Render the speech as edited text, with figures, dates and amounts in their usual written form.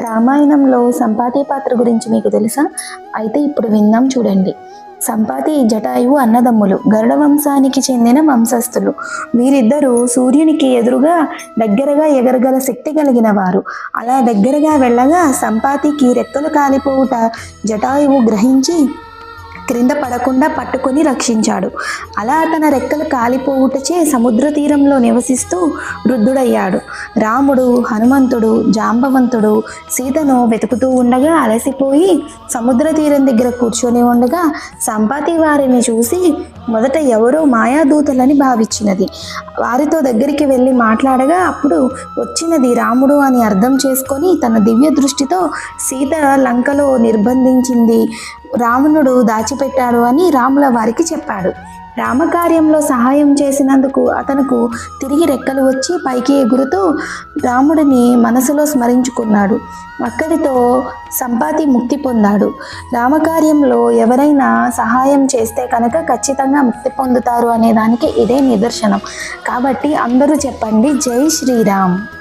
రామాయణంలో సంపాతి పాత్ర గురించి మీకు తెలుసా? అయితే ఇప్పుడు విందాం చూడండి. సంపాతి, జటాయువు అన్నదమ్ములు. గరుడ వంశానికి చెందిన వంశస్థులు. వీరిద్దరూ సూర్యునికి ఎదురుగా దగ్గరగా ఎగరగల శక్తి కలిగిన వారు. అలా దగ్గరగా వెళ్ళగా సంపాతికి రెక్కలు కాలిపోవుట జటాయువు గ్రహించి క్రింద పడకుండా పట్టుకొని రక్షించాడు. అలా తన రెక్కలు కాలిపోవుటచే సముద్ర తీరంలో నివసిస్తూ వృద్ధుడయ్యాడు. రాముడు, హనుమంతుడు, జాంబవంతుడు సీతను వెతుకుతూ ఉండగా అలసిపోయి సముద్ర తీరం దగ్గర కూర్చొని ఉండగా సంపాతి వారిని చూసి మొదట ఎవరో మాయాదూతలని భావించినది. వారితో దగ్గరికి వెళ్ళి మాట్లాడగా అప్పుడు వచ్చినది రాముడు అని అర్థం చేసుకొని తన దివ్య దృష్టితో సీత లంకలో నిర్బంధించింది రావణుడు దాచిపెట్టాడు అని రాముల వారికి చెప్పాడు. రామకార్యంలో సహాయం చేసినందుకు అతనుకు తిరిగి రెక్కలు వచ్చి పైకి ఎగురుతూ రాముడిని మనసులో స్మరించుకున్నాడు. అక్కడితో సంపాతి ముక్తి పొందాడు. రామకార్యంలో ఎవరైనా సహాయం చేస్తే కనుక ఖచ్చితంగా ముక్తి పొందుతారు అనే దానికి ఇదే నిదర్శనం. కాబట్టి అందరూ చెప్పండి, జై శ్రీరామ్.